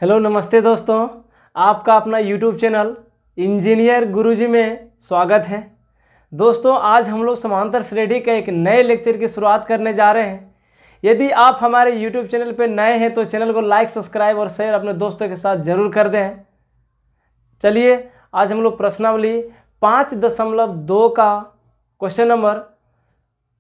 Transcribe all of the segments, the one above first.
Hello नमस्ते दोस्तों, आपका अपना यूट्यूब चैनल इंजीनियर गुरुजी में स्वागत है। दोस्तों आज हम लोग समांतर श्रेणी का एक नए लेक्चर की शुरुआत करने जा रहे हैं। यदि आप हमारे यूट्यूब चैनल पर नए हैं तो चैनल को लाइक, सब्सक्राइब और शेयर अपने दोस्तों के साथ ज़रूर कर दें। चलिए आज हम लोग प्रश्नावली 5.2 का क्वेश्चन नंबर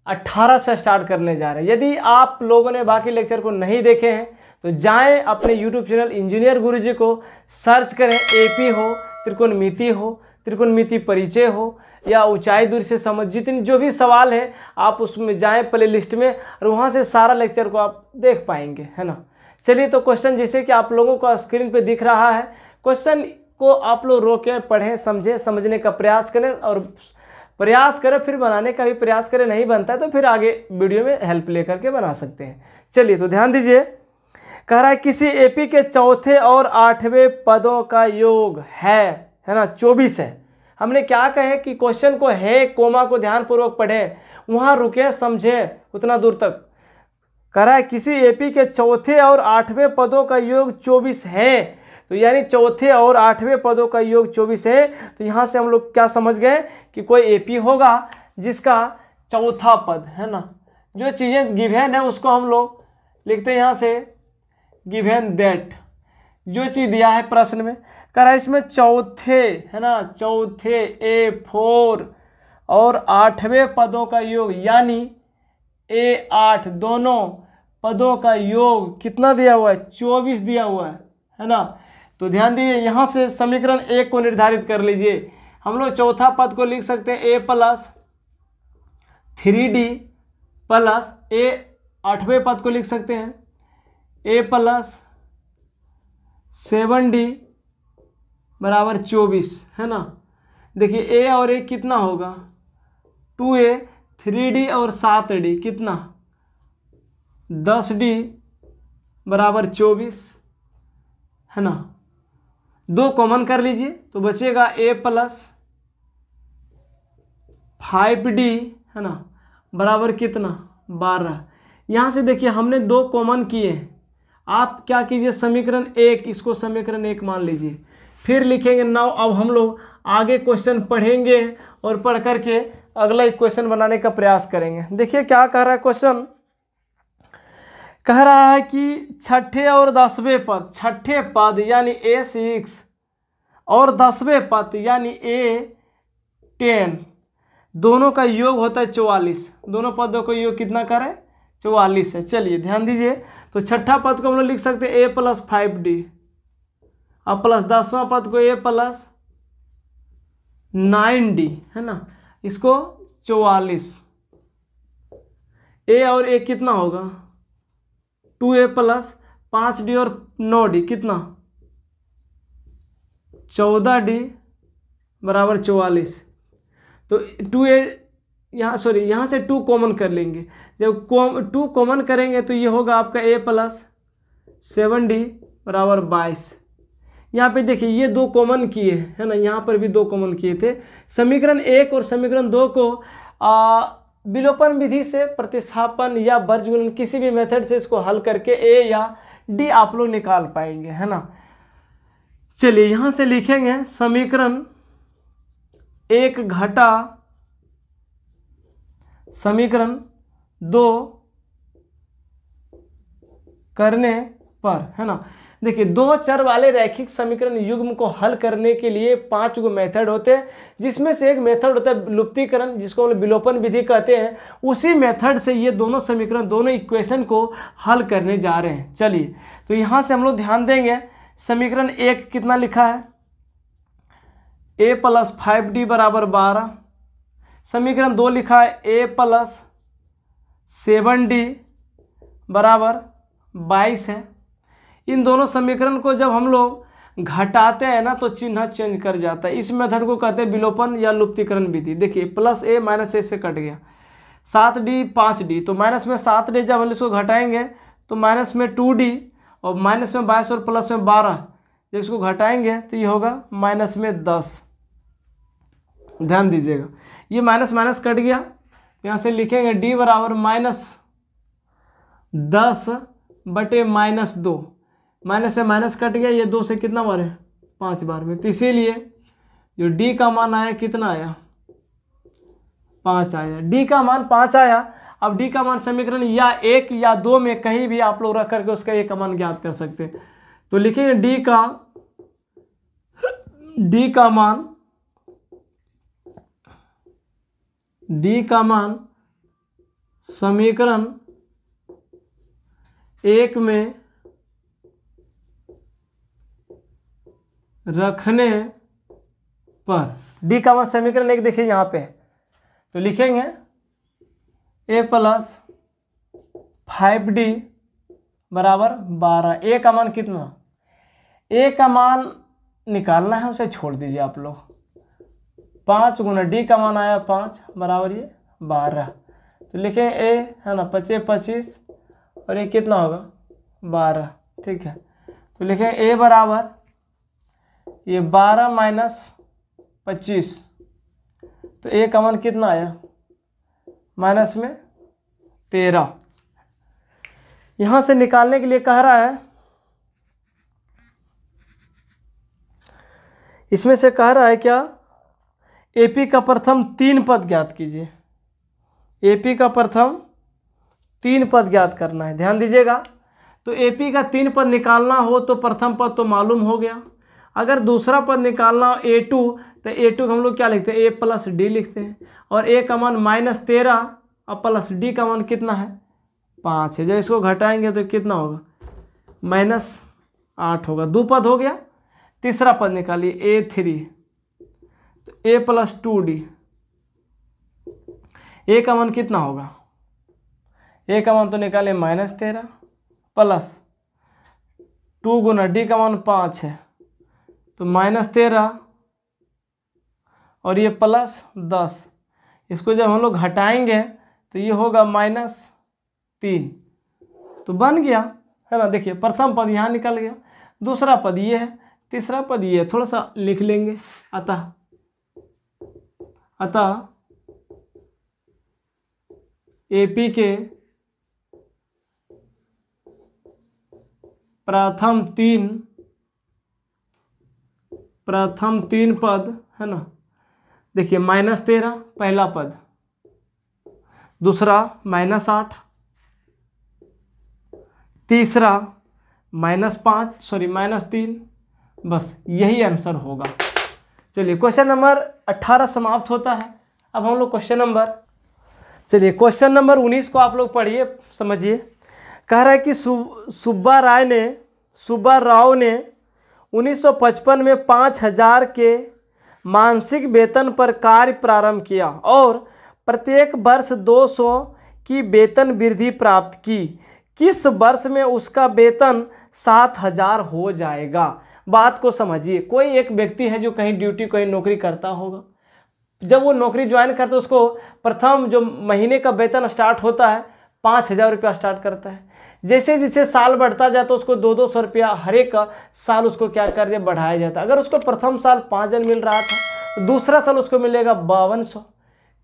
18 से स्टार्ट करने जा रहे हैं। यदि आप लोगों ने बाकी लेक्चर को नहीं देखे हैं तो जाएं अपने YouTube चैनल इंजीनियर गुरुजी को सर्च करें। एपी हो, त्रिकोणमिति हो, त्रिकोणमिति परिचय हो या ऊंचाई दूरी से समझ, जितनी जो भी सवाल है आप उसमें जाएं प्ले लिस्ट में और वहां से सारा लेक्चर को आप देख पाएंगे, है ना। चलिए तो क्वेश्चन जैसे कि आप लोगों को स्क्रीन पे दिख रहा है, क्वेश्चन को आप लोग रोकें, पढ़ें, समझें, समझने का प्रयास करें और प्रयास करें, फिर बनाने का भी प्रयास करें। नहीं बनता है तो फिर आगे वीडियो में हेल्प लेकर के बना सकते हैं। चलिए तो ध्यान दीजिए, कह रहा है किसी एपी के चौथे और आठवें पदों का योग है ना 24 है। हमने क्या कहे कि क्वेश्चन को है कोमा को ध्यानपूर्वक पढ़ें, वहां रुके, समझें उतना दूर तक। कह रहा है किसी एपी के चौथे और आठवें पदों का योग 24 है, तो यानी चौथे और आठवें पदों का योग 24 है। तो यहां से हम लोग क्या समझ गए कि कोई एपी होगा जिसका चौथा पद, है ना। जो चीज़ें गिवन है उसको हम लोग लिखते हैं यहाँ से गिवन दैट, जो चीज़ दिया है प्रश्न में। कह रहा है इसमें चौथे, है ना, चौथे A4 और आठवें पदों का योग यानी A8 दोनों पदों का योग कितना दिया हुआ है? 24 दिया हुआ है ना। तो ध्यान दीजिए, यहाँ से समीकरण 1 को निर्धारित कर लीजिए। हम लोग चौथा पद को लिख सकते हैं A plus 3D plus A, आठवें पद को लिख सकते हैं A प्लस 7D बराबर 24, है ना। देखिए A और A कितना होगा? 2A, 3D और 7D कितना? 10D बराबर 24, है ना। दो कॉमन कर लीजिए तो बचेगा A प्लस 5D, है ना, बराबर कितना? 12। यहाँ से देखिए हमने दो कॉमन किए। आप क्या कीजिए, समीकरण 1, इसको समीकरण 1 मान लीजिए, फिर लिखेंगे 9। अब हम लोग आगे क्वेश्चन पढ़ेंगे और पढ़ करके अगला इक्वेशन बनाने का प्रयास करेंगे। देखिए क्या कह रहा है क्वेश्चन, कह रहा है कि छठे और 10वें पद, छठे पद यानी A6 और 10वें पद यानी A10 दोनों का योग होता है 44। दोनों पदों का योग कितना करें? 44 है। चलिए ध्यान दीजिए, तो छठा पद को हम लोग लिख सकते हैं A प्लस 5D और प्लस 10वां पद को A प्लस 9D, है ना, इसको 44। A और A कितना होगा? 2A प्लस 5D और 9D कितना? 14D बराबर 44। तो 2A यहाँ यहाँ से 2 कॉमन कर लेंगे। जब 2 कॉमन करेंगे तो ये होगा आपका A प्लस 7D बराबर 22। यहाँ पे देखिए ये 2 कॉमन किए, है ना, यहाँ पर भी 2 कॉमन किए थे। समीकरण 1 और समीकरण 2 को विलोपन विधि से, प्रतिस्थापन या वर्गमूल किसी भी मेथड से इसको हल करके A या D आप लोग निकाल पाएंगे, है ना। चलिए यहाँ से लिखेंगे समीकरण 1 घटा समीकरण 2 करने पर, है ना। देखिए दो चर वाले रैखिक समीकरण युग्म को हल करने के लिए 5 गो मेथड होते हैं, जिसमें से एक मेथड होता है लुप्तीकरण, जिसको हम विलोपन विधि कहते हैं। उसी मेथड से ये दोनों समीकरण, दोनों इक्वेशन को हल करने जा रहे हैं। चलिए तो यहाँ से हम लोग ध्यान देंगे, समीकरण 1 कितना लिखा है? A प्लस 5D बराबर 12। समीकरण 2 लिखा है A प्लस 7D बराबर 22 है। इन दोनों समीकरण को जब हम लोग घटाते हैं ना तो चिन्ह चेंज कर जाता है। इस मेथड को कहते हैं विलोपन या लुप्तीकरण विधि। देखिए प्लस A माइनस A से कट गया, 7D 5D, तो माइनस में 7D जब हम इसको घटाएंगे तो माइनस में 2D और माइनस में 22 और प्लस में 12, जब इसको घटाएंगे तो ये होगा माइनस में 10। ध्यान दीजिएगा, ये माइनस माइनस कट गया, यहाँ से लिखेंगे D बराबर -10/-2। माइनस से माइनस कट गया, ये 2 से कितना बार है 5 बार में, तो इसीलिए जो डी का मान आया कितना आया 5 आया, डी का मान 5 आया। अब डी का मान समीकरण या 1 या 2 में कहीं भी आप लोग रख करके उसका ए का मान ज्ञात कर सकते हैं। तो लिखेंगे डी का मान समीकरण 1 में रखने पर, डी का मान समीकरण 1 देखिए यहाँ पे है, तो लिखेंगे a प्लस 5d बराबर 12। ए का मान कितना, ए का मान निकालना है, उसे छोड़ दीजिए आप लोग। 5 गुना डी का मान आया 5 बराबर ये 12, तो लिखें ए है ना 25 25 और ये कितना होगा 12, ठीक है। तो लिखें ए बराबर ये 12 माइनस 25, तो ए का मान कितना आया माइनस में 13। यहां से निकालने के लिए कह रहा है, इसमें से कह रहा है क्या, एपी का प्रथम 3 पद ज्ञात कीजिए। एपी का प्रथम 3 पद ज्ञात करना है, ध्यान दीजिएगा। तो एपी का 3 पद निकालना हो तो प्रथम पद तो मालूम हो गया, अगर दूसरा पद निकालना हो a2, तो a2 हम लोग क्या लिखते हैं, a प्लस डी लिखते हैं, और a का मान -13 और प्लस डी का मान कितना है 5 है। जब इसको घटाएंगे तो कितना होगा -8 होगा, 2 पद हो गया। तीसरा पद निकालिए a3, तो a प्लस 2d, a का मान कितना होगा, a का मान तो निकाले -13 प्लस 2 गुना डी का मान 5 है तो -13 और ये प्लस 10, इसको जब हम लोग हटाएंगे तो ये होगा -3, तो बन गया है ना। देखिए प्रथम पद यहाँ निकल गया, दूसरा पद ये है, तीसरा पद ये है, थोड़ा सा लिख लेंगे। अतः एपी के प्रथम तीन पद है ना, देखिए -13 पहला पद, दूसरा -8, तीसरा -3, बस यही आंसर होगा। चलिए क्वेश्चन नंबर 18 समाप्त होता है। अब हम लोग क्वेश्चन नंबर 19 को आप लोग पढ़िए, समझिए। कह रहा है कि सुब्बा राव ने 1955 में 5000 के मासिक वेतन पर कार्य प्रारंभ किया और प्रत्येक वर्ष 200 की वेतन वृद्धि प्राप्त की। किस वर्ष में उसका वेतन 7000 हो जाएगा? बात को समझिए। कोई एक व्यक्ति है जो कहीं ड्यूटी कहीं नौकरी करता होगा, जब वो नौकरी ज्वाइन करता है उसको प्रथम जो महीने का वेतन स्टार्ट होता है 5000 रुपया स्टार्ट करता है। जैसे जैसे साल बढ़ता जाए तो उसको 200 रुपया हर एक साल उसको क्या कर दिया, बढ़ाया जाता है। अगर उसको प्रथम साल 5000 मिल रहा था तो दूसरा साल उसको मिलेगा 5200,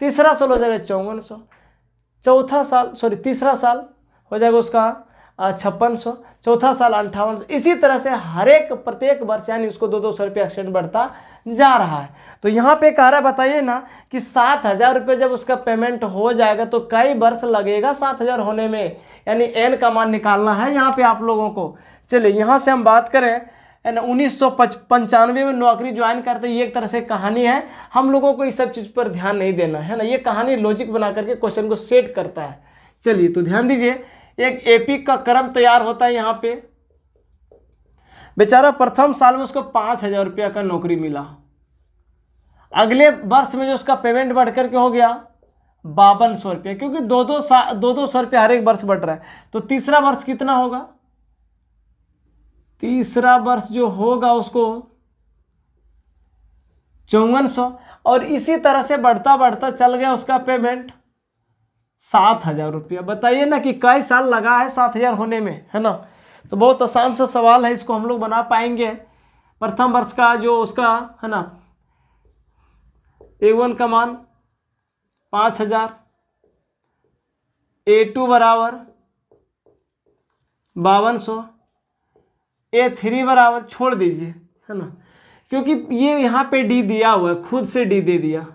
तीसरा साल हो जाएगा 5400, तीसरा साल हो जाएगा उसका 5600, चौथा साल 5800। इसी तरह से हर एक प्रत्येक वर्ष यानी उसको 200 रुपया एक्सटेंड बढ़ता जा रहा है। तो यहाँ पे कह रहा है, बताइए ना कि 7000 रुपये जब उसका पेमेंट हो जाएगा तो कई वर्ष लगेगा 7000 होने में, यानी एन का मान निकालना है यहाँ पे आप लोगों को। चलिए यहाँ से हम बात करें 1995 में नौकरी ज्वाइन करते, ये एक तरह से कहानी है। हम लोगों को इस सब चीज़ पर ध्यान नहीं देना है ना, ये कहानी लॉजिक बना करके क्वेश्चन को सेट करता है। चलिए तो ध्यान दीजिए, एक एपी का क्रम तैयार होता है। यहाँ पे बेचारा प्रथम साल में उसको 5000 रुपया का नौकरी मिला, अगले वर्ष में जो उसका पेमेंट बढ़ करके हो गया 5200 रुपया, क्योंकि 200 रुपया हर एक वर्ष बढ़ रहा है। तो तीसरा वर्ष कितना होगा, तीसरा वर्ष जो होगा उसको 5400, और इसी तरह से बढ़ता बढ़ता चल गया उसका पेमेंट 7000 रुपया। बताइए ना कि कई साल लगा है 7000 होने में, है ना। तो बहुत आसान सा सवाल है, इसको हम लोग बना पाएंगे। प्रथम वर्ष का जो उसका है ना A1 का मान 5000, A2 बराबर 5200, A3 बराबर छोड़ दीजिए, है ना, क्योंकि ये यहाँ पे D दिया हुआ है, खुद से D दे दिया,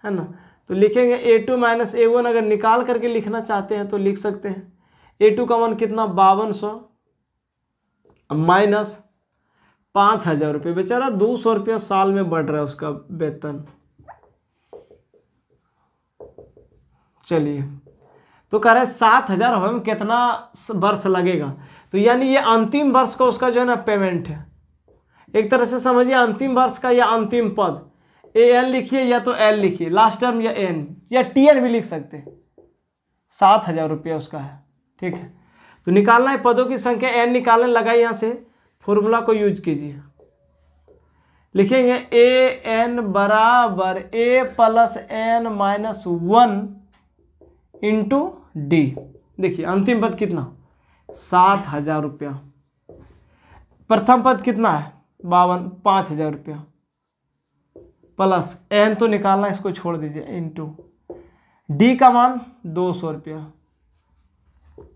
है ना। तो लिखेंगे A2 माइनस A1, अगर निकाल करके लिखना चाहते हैं तो लिख सकते हैं। A2 का मान कितना 5200 माइनस 5000 रुपये, बेचारा 200 रुपया साल में बढ़ रहा है उसका वेतन। चलिए, तो कह रहे हैं 7000 होने में कितना वर्ष लगेगा, तो यानी ये अंतिम वर्ष का उसका जो है ना पेमेंट है। एक तरह से समझिए अंतिम वर्ष का या अंतिम पद, AN लिखिए या तो L लिखिए, लास्ट टर्म या N या TN भी लिख सकते हैं। 7000 रुपया उसका है, ठीक है। तो निकालना है पदों की संख्या, N निकालने लगा, यहाँ से फॉर्मूला को यूज कीजिए। लिखेंगे AN बराबर A plus N minus 1 into D। देखिए अंतिम पद कितना 7000 रुपया, प्रथम पद कितना है 5000 रुपया, प्लस N तो निकालना, इसको छोड़ दीजिए, इंटू D का मान 200 रुपया।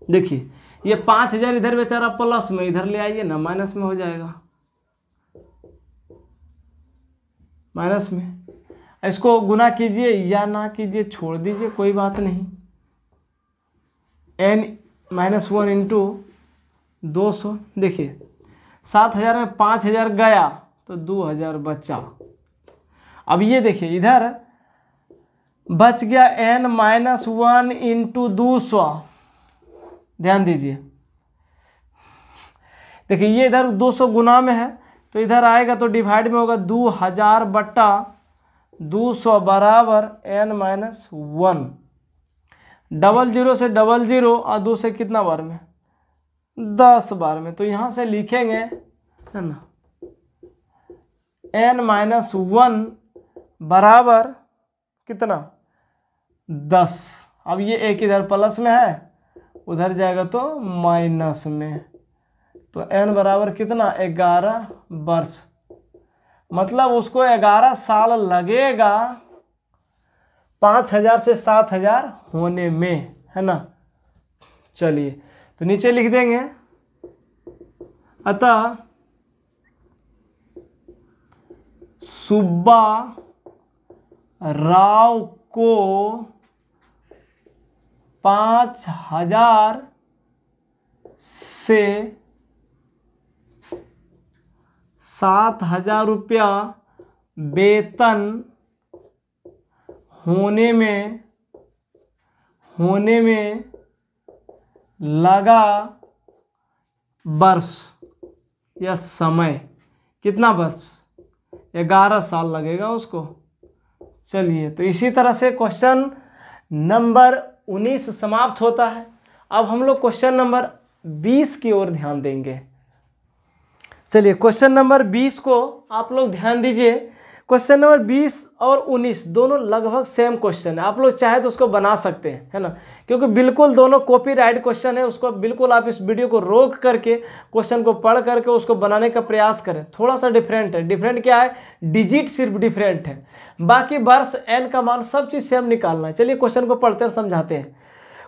देखिए ये 5000 इधर बेचारा प्लस में, इधर ले आइए ना, माइनस में हो जाएगा, माइनस में। इसको गुना कीजिए या ना कीजिए, छोड़ दीजिए, कोई बात नहीं। N minus 1 into 200। देखिए 7000 में 5000 गया तो 2000 बचा। अब ये देखिए इधर बच गया N माइनस 1 इंटू 200, ध्यान दीजिए। देखिए ये इधर 200 गुना में है, तो इधर आएगा तो डिवाइड में होगा, 2000 बट्टा 200 बराबर N माइनस 1। 00 से 00 और 2 से कितना बार में 10 बार में, तो यहाँ से लिखेंगे, है ना, N माइनस 1 बराबर कितना 10। अब ये एक इधर प्लस में है, उधर जाएगा तो माइनस में, तो N बराबर कितना 11 वर्ष, मतलब उसको 11 साल लगेगा 5000 से 7000 होने में, है ना। चलिए तो नीचे लिख देंगे, अतः सुब्बा राव को 5000 से 7000 रुपया वेतन होने में लगा वर्ष या समय, कितना वर्ष 11 साल लगेगा उसको। चलिए तो इसी तरह से क्वेश्चन नंबर 19 समाप्त होता है। अब हम लोग क्वेश्चन नंबर 20 की ओर ध्यान देंगे। चलिए क्वेश्चन नंबर 20 को आप लोग ध्यान दीजिए। क्वेश्चन नंबर 20 और 19 दोनों लगभग सेम क्वेश्चन है, आप लोग चाहे तो उसको बना सकते हैं, है ना, क्योंकि बिल्कुल दोनों कॉपीराइट क्वेश्चन है। उसको बिल्कुल आप इस वीडियो को रोक करके क्वेश्चन को पढ़ करके उसको बनाने का प्रयास करें। थोड़ा सा डिफरेंट है, डिफरेंट क्या है, डिजिट सिर्फ डिफरेंट है, बाकी वर्ष N का मान सब चीज़ सेम निकालना है। चलिए क्वेश्चन को पढ़ते हैं, समझाते हैं।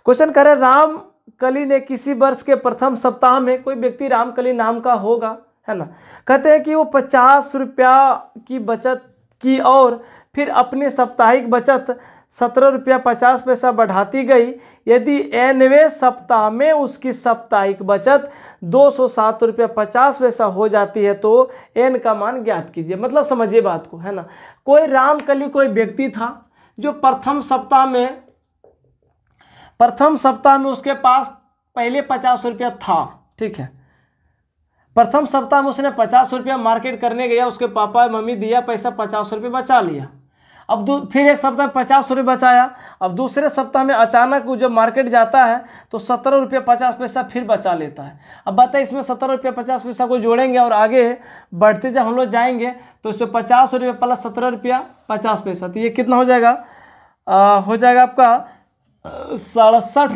क्वेश्चन कह रहे रामकली ने किसी वर्ष के प्रथम सप्ताह में, कोई व्यक्ति रामकली नाम का होगा, है ना, कहते हैं कि वो 50 रुपया की बचत की और फिर अपनी साप्ताहिक बचत 17 रुपया 50 पैसा बढ़ाती गई। यदि Nवें सप्ताह में उसकी साप्ताहिक बचत 207 रुपया 50 पैसा हो जाती है तो N का मान ज्ञात कीजिए। मतलब समझिए बात को, है ना, कोई रामकली कोई व्यक्ति था जो प्रथम सप्ताह में उसके पास पहले 50 रुपया था, ठीक है। प्रथम सप्ताह में उसने 50 रुपया मार्केट करने गया, उसके पापा मम्मी दिया पैसा, 50 रुपये बचा लिया। अब फिर एक सप्ताह में 50 रुपये बचाया। अब दूसरे सप्ताह में अचानक वो जब मार्केट जाता है तो 17 रुपया 50 पैसा फिर बचा लेता है। अब बताइए इसमें 17 रुपया 50 पैसा को जोड़ेंगे और आगे बढ़ते जब हम लोग जाएंगे तो इसमें 50 रुपये प्लस 17 रुपया 50 पैसा, तो ये कितना हो जाएगा, हो जाएगा आपका 67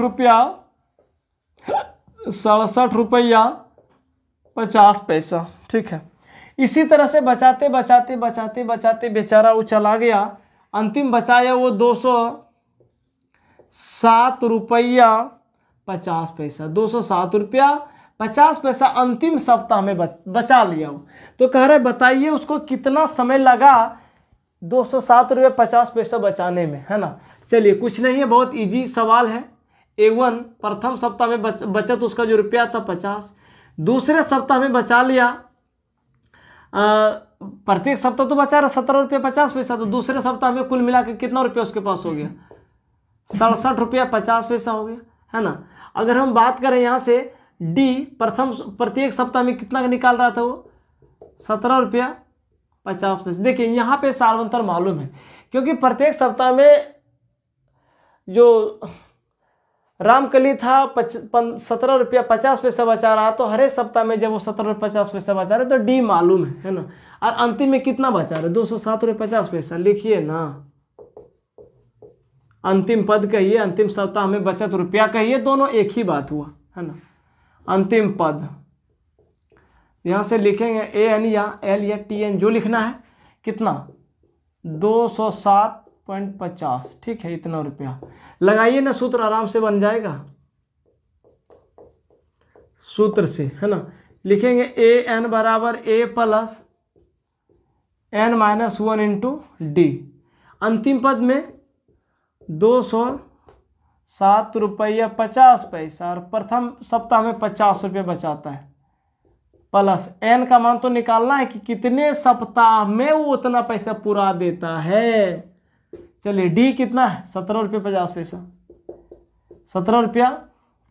रुपया 50 पैसा, ठीक है। इसी तरह से बचाते बेचारा वो चला गया, अंतिम बचाया वो 207 रुपया 50 पैसा, 207 रुपया 50 पैसा अंतिम सप्ताह में बचा लिया हो। तो कह रहे बताइए उसको कितना समय लगा 207 रुपये 50 पैसा बचाने में, है ना। चलिए कुछ नहीं है, बहुत इजी सवाल है। A1 प्रथम सप्ताह में बचत उसका जो रुपया था 50, दूसरे सप्ताह में बचा लिया, प्रत्येक सप्ताह तो बचा रहा 17 रुपये 50 पैसा, तो दूसरे सप्ताह में कुल मिला के कितना रुपया उसके पास हो गया, 67 रुपया 50 पैसा हो गया, है ना। अगर हम बात करें यहाँ से D प्रत्येक सप्ताह में कितना निकाल रहा था वो, 17 रुपया 50 पैसे। देखिए यहाँ पे सार्वंतर मालूम है, क्योंकि प्रत्येक सप्ताह में जो रामकली था 17 रुपया 50 पैसा बचा रहा, तो हर एक सप्ताह में जब वो 17 रुपये 50 पैसा बचा रहे तो डी मालूम है ना। और अंतिम में कितना बचा रहे, 207 रुपये 50 पैसा। लिखिए ना, अंतिम पद कहिए, अंतिम सप्ताह में बचत रुपया कहिए, दोनों एक ही बात हुआ, है ना। अंतिम पद यहाँ से लिखेंगे AN या L या TN जो लिखना है, कितना 207.50, ठीक है, इतना रुपया लगाइए ना, सूत्र आराम से बन जाएगा सूत्र से, है ना। लिखेंगे AN बराबर A plus N-1 into D। अंतिम पद में 207 रुपया 50 पैसा, और प्रथम सप्ताह में 50 रुपये बचाता है, प्लस N का मान तो निकालना है कि कितने सप्ताह में वो उतना पैसा पूरा देता है। चलिए D कितना है, 17 रुपये 50 पैसा, 17 रुपया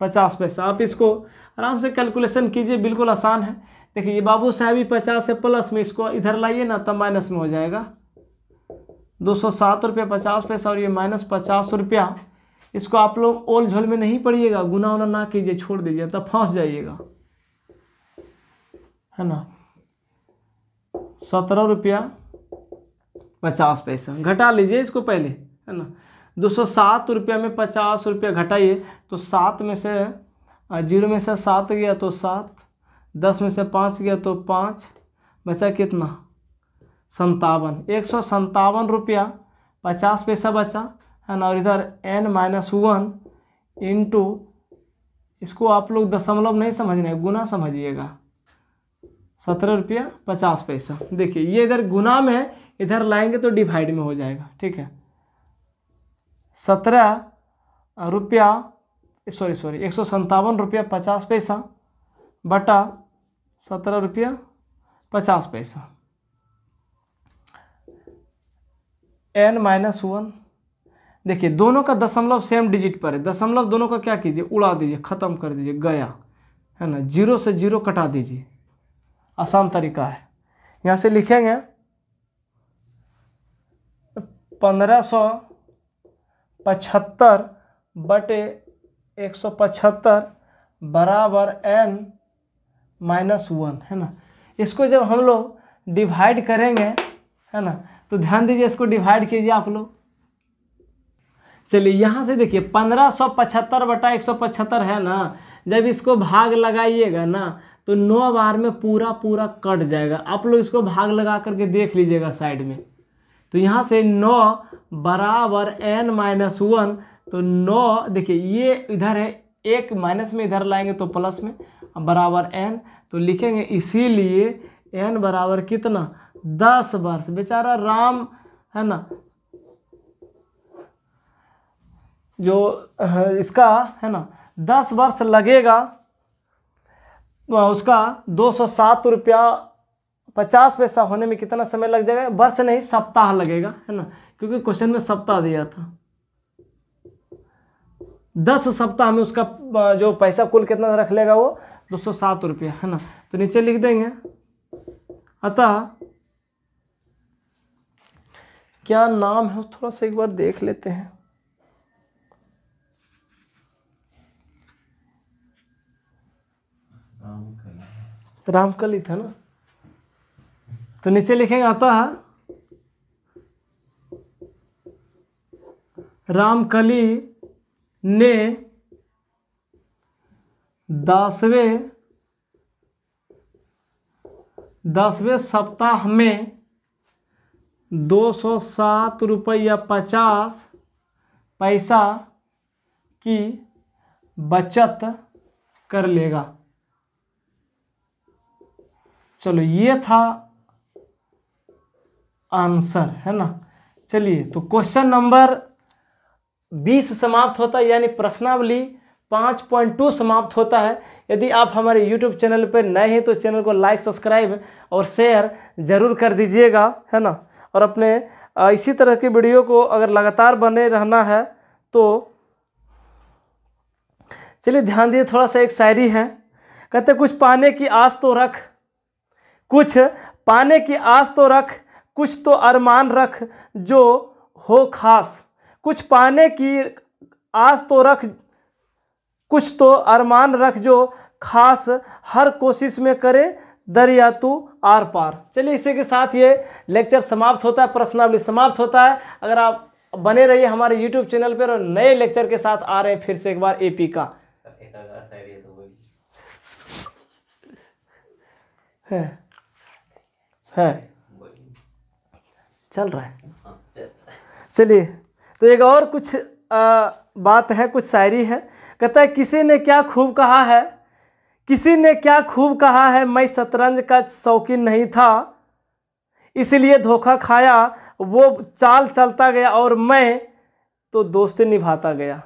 50 पैसा। आप इसको आराम से कैलकुलेशन कीजिए, बिल्कुल आसान है। देखिए ये बाबू साहब ही 50 है, प्लस में इसको इधर लाइए ना, तब माइनस में हो जाएगा। 207 रुपये 50 पैसा और ये माइनस 50 रुपया। इसको आप लोग ओल झोल में नहीं पढ़िएगा, गुना उना ना कीजिए, छोड़ दीजिए, तब फंस जाइएगा, है ना। 17 रुपया 50 पैसा घटा लीजिए इसको पहले, है ना। 207 रुपया में 50 रुपया घटाइए, तो 7 में से 0 में से 7 गया तो 7, 10 में से 5 गया तो 5, बचा कितना 57, 157 रुपया 50 पैसा बचा, है ना। और इधर N-1 इंटू, इसको आप लोग दशमलव नहीं समझना है, गुना समझिएगा, 17 रुपया 50 पैसा। देखिए ये इधर गुना में है, इधर लाएंगे तो डिवाइड में हो जाएगा, ठीक है। 17 रुपया 157 रुपया 50 पैसा बटा 17 रुपया 50 पैसा। N-1, देखिए दोनों का दशमलव सेम डिजिट पर है, दशमलव दोनों का क्या कीजिए, उड़ा दीजिए, ख़त्म कर दीजिए, गया, है ना। 0 से 0 कटा दीजिए, आसान तरीका है। यहाँ से लिखेंगे 1575 बटे 175 बराबर N-1, है ना। इसको जब हम लोग डिवाइड करेंगे, है ना, तो ध्यान दीजिए, इसको डिवाइड कीजिए आप लोग। चलिए यहाँ से देखिए 1575 बटा 175 है ना, जब इसको भाग लगाइएगा ना तो 9 बार में पूरा पूरा कट जाएगा। आप लोग इसको भाग लगा करके देख लीजिएगा साइड में। तो यहाँ से 9 बराबर N-1, तो 9 देखिए ये इधर है, एक माइनस में इधर लाएंगे तो प्लस में, बराबर N, तो लिखेंगे इसीलिए N बराबर कितना 10 वर्ष। बेचारा राम, है ना, जो इसका, है ना, 10 वर्ष लगेगा, उसका 207 रुपया 50 पैसा होने में कितना समय लग जाएगा, वर्ष नहीं सप्ताह लगेगा, है ना, क्योंकि क्वेश्चन में सप्ताह दिया था। 10 सप्ताह में उसका जो पैसा कुल कितना रख लेगा वो 207 रुपया, है ना। तो नीचे लिख देंगे, अतः क्या नाम है थोड़ा सा एक बार देख लेते हैं। रामकली था ना, तो नीचे लिखेंगे अतः रामकली ने 10वें सप्ताह में 207 रुपया 50 पैसा की बचत कर लेगा। चलो ये था आंसर, है ना। चलिए, तो क्वेश्चन नंबर 20 समाप्त होता है, यानी प्रश्नावली 5.2 समाप्त होता है। यदि आप हमारे YouTube चैनल पर नए हैं तो चैनल को लाइक, सब्सक्राइब और शेयर ज़रूर कर दीजिएगा, है ना। और अपने इसी तरह के वीडियो को अगर लगातार बने रहना है तो चलिए ध्यान दिए। थोड़ा सा एक शायरी है, कहते कुछ पाने की आस तो रख, कुछ पाने की आस तो रख, कुछ तो अरमान रख जो हो खास। कुछ पाने की आस तो रख, कुछ तो अरमान रख जो खास, हर कोशिश में करे दरिया तू आर पार। चलिए, इसी के साथ ये लेक्चर समाप्त होता है, प्रश्नावली समाप्त होता है। अगर आप बने रहिए हमारे YouTube चैनल पर, और नए लेक्चर के साथ आ रहे हैं फिर से एक बार एपी का है चल रहा है। चलिए, तो एक और कुछ बात है, कुछ शायरी है। कहता है किसी ने क्या खूब कहा है, किसी ने क्या खूब कहा है, मैं शतरंज का शौकीन नहीं था, इसलिए धोखा खाया, वो चाल चलता गया और मैं तो दोस्ती निभाता गया।